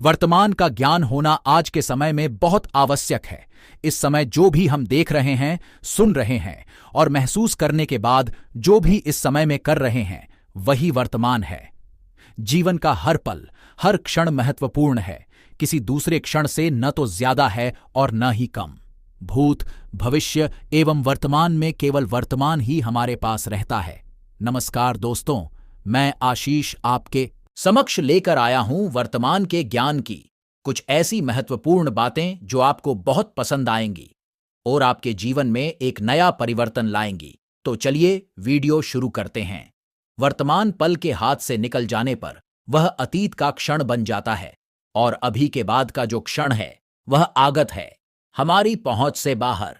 वर्तमान का ज्ञान होना आज के समय में बहुत आवश्यक है। इस समय जो भी हम देख रहे हैं, सुन रहे हैं और महसूस करने के बाद जो भी इस समय में कर रहे हैं, वही वर्तमान है। जीवन का हर पल, हर क्षण महत्वपूर्ण है। किसी दूसरे क्षण से न तो ज्यादा है और न ही कम। भूत, भविष्य एवं वर्तमान में केवल वर्तमान ही हमारे पास रहता है। नमस्कार दोस्तों, मैं आशीष आपके समक्ष लेकर आया हूं वर्तमान के ज्ञान की कुछ ऐसी महत्वपूर्ण बातें जो आपको बहुत पसंद आएंगी और आपके जीवन में एक नया परिवर्तन लाएंगी। तो चलिए वीडियो शुरू करते हैं। वर्तमान पल के हाथ से निकल जाने पर वह अतीत का क्षण बन जाता है और अभी के बाद का जो क्षण है वह आगत है, हमारी पहुंच से बाहर।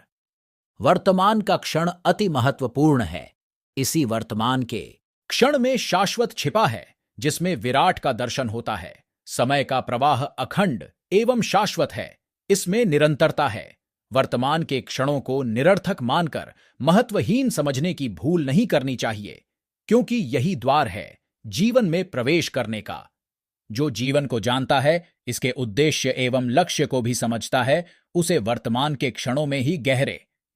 वर्तमान का क्षण अति महत्वपूर्ण है। इसी वर्तमान के क्षण में शाश्वत छिपा है, जिसमें विराट का दर्शन होता है। समय का प्रवाह अखंड एवं शाश्वत है, इसमें निरंतरता है। वर्तमान के क्षणों को निरर्थक मानकर महत्वहीन समझने की भूल नहीं करनी चाहिए, क्योंकि यही द्वार है जीवन में प्रवेश करने का। जो जीवन को जानता है, इसके उद्देश्य एवं लक्ष्य को भी समझता है, उसे वर्तमान के क्षणों में ही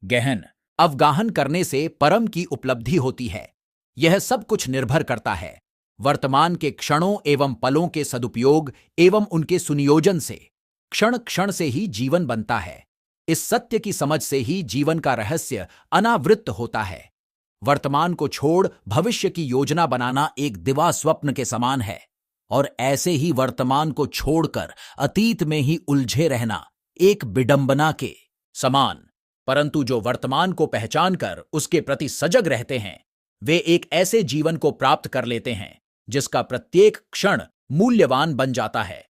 गहन अवगाहन करने से परम की उपलब्धि होती है। यह सब कुछ निर्भर करता है वर्तमान के क्षणों एवं पलों के सदुपयोग एवं उनके सुनियोजन से। क्षण क्षण से ही जीवन बनता है। इस सत्य की समझ से ही जीवन का रहस्य अनावृत होता है। वर्तमान को छोड़ भविष्य की योजना बनाना एक दिवा स्वप्न के समान है, और ऐसे ही वर्तमान को छोड़कर अतीत में ही उलझे रहना एक विडंबना के समान। परंतु जो वर्तमान को पहचानकर उसके प्रति सजग रहते हैं, वे एक ऐसे जीवन को प्राप्त कर लेते हैं जिसका प्रत्येक क्षण मूल्यवान बन जाता है।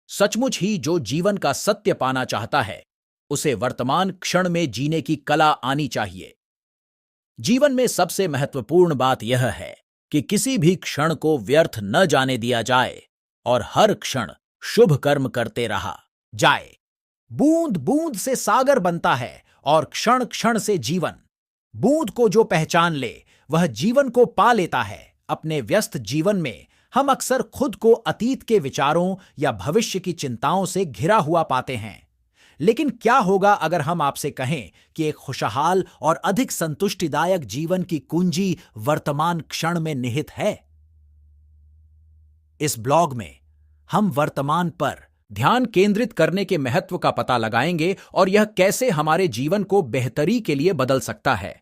सचमुच ही जो जीवन का सत्य पाना चाहता है, उसे वर्तमान क्षण में जीने की कला आनी चाहिए। जीवन में सबसे महत्वपूर्ण बात यह है कि किसी भी क्षण को व्यर्थ न जाने दिया जाए और हर क्षण शुभ कर्म करते रहा जाए। बूंद बूंद से सागर बनता है और क्षण क्षण से जीवन। बूंद को जो पहचान ले वह जीवन को पा लेता है। अपने व्यस्त जीवन में हम अक्सर खुद को अतीत के विचारों या भविष्य की चिंताओं से घिरा हुआ पाते हैं। लेकिन क्या होगा अगर हम आपसे कहें कि एक खुशहाल और अधिक संतुष्टिदायक जीवन की कुंजी वर्तमान क्षण में निहित है? इस ब्लॉग में हम वर्तमान पर ध्यान केंद्रित करने के महत्व का पता लगाएंगे और यह कैसे हमारे जीवन को बेहतरी के लिए बदल सकता है।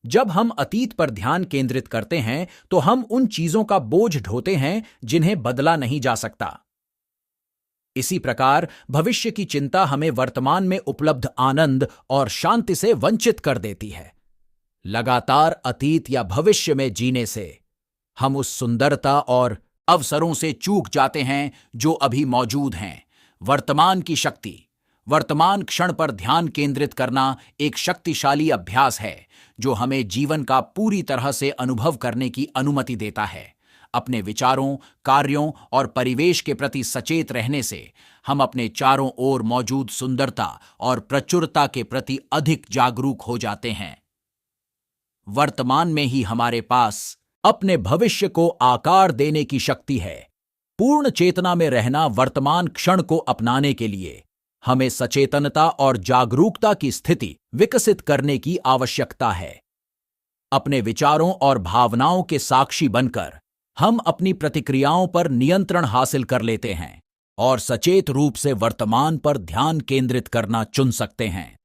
जब हम अतीत पर ध्यान केंद्रित करते हैं तो हम उन चीजों का बोझ ढोते हैं जिन्हें बदला नहीं जा सकता। इसी प्रकार भविष्य की चिंता हमें वर्तमान में उपलब्ध आनंद और शांति से वंचित कर देती है। लगातार अतीत या भविष्य में जीने से हम उस सुंदरता और अवसरों से चूक जाते हैं जो अभी मौजूद हैं। वर्तमान की शक्ति, वर्तमान क्षण पर ध्यान केंद्रित करना एक शक्तिशाली अभ्यास है जो हमें जीवन का पूरी तरह से अनुभव करने की अनुमति देता है। अपने विचारों, कार्यों और परिवेश के प्रति सचेत रहने से हम अपने चारों ओर मौजूद सुंदरता और प्रचुरता के प्रति अधिक जागरूक हो जाते हैं। वर्तमान में ही हमारे पास अपने भविष्य को आकार देने की शक्ति है। पूर्ण चेतना में रहना वर्तमान क्षण को अपनाने के लिए हमें सचेतनता और जागरूकता की स्थिति विकसित करने की आवश्यकता है। अपने विचारों और भावनाओं के साक्षी बनकर हम अपनी प्रतिक्रियाओं पर नियंत्रण हासिल कर लेते हैं और सचेत रूप से वर्तमान पर ध्यान केंद्रित करना चुन सकते हैं।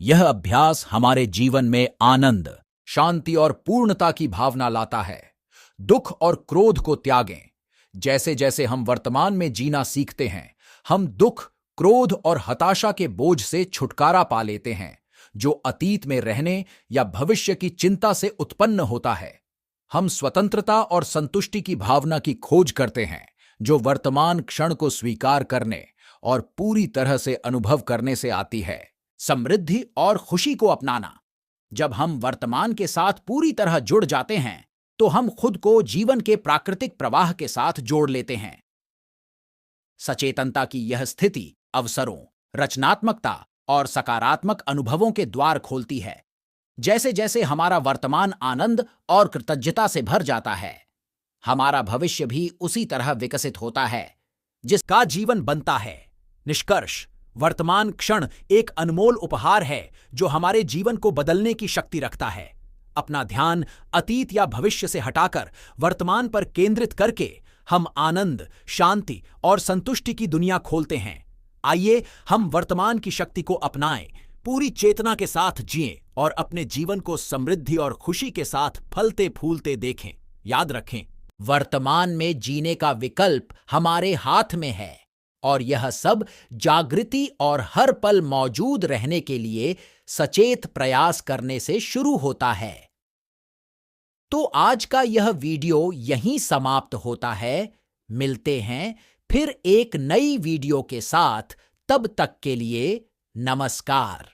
यह अभ्यास हमारे जीवन में आनंद, शांति और पूर्णता की भावना लाता है। दुख और क्रोध को त्यागें। जैसे जैसे हम वर्तमान में जीना सीखते हैं, हम दुख, क्रोध और हताशा के बोझ से छुटकारा पा लेते हैं, जो अतीत में रहने या भविष्य की चिंता से उत्पन्न होता है। हम स्वतंत्रता और संतुष्टि की भावना की खोज करते हैं, जो वर्तमान क्षण को स्वीकार करने और पूरी तरह से अनुभव करने से आती है। समृद्धि और खुशी को अपनाना। जब हम वर्तमान के साथ पूरी तरह जुड़ जाते हैं, तो हम खुद को जीवन के प्राकृतिक प्रवाह के साथ जोड़ लेते हैं। सचेतनता की यह स्थिति अवसरों, रचनात्मकता और सकारात्मक अनुभवों के द्वार खोलती है। जैसे जैसे हमारा वर्तमान आनंद और कृतज्ञता से भर जाता है, हमारा भविष्य भी उसी तरह विकसित होता है। जिसका जीवन बनता है। निष्कर्ष, वर्तमान क्षण एक अनमोल उपहार है जो हमारे जीवन को बदलने की शक्ति रखता है। अपना ध्यान अतीत या भविष्य से हटाकर वर्तमान पर केंद्रित करके हम आनंद, शांति और संतुष्टि की दुनिया खोलते हैं। आइए हम वर्तमान की शक्ति को अपनाएं, पूरी चेतना के साथ जिएं और अपने जीवन को समृद्धि और खुशी के साथ फलते फूलते देखें। याद रखें, वर्तमान में जीने का विकल्प हमारे हाथ में है और यह सब जागृति और हर पल मौजूद रहने के लिए सचेत प्रयास करने से शुरू होता है। तो आज का यह वीडियो यहीं समाप्त होता है। मिलते हैं फिर एक नई वीडियो के साथ। तब तक के लिए नमस्कार।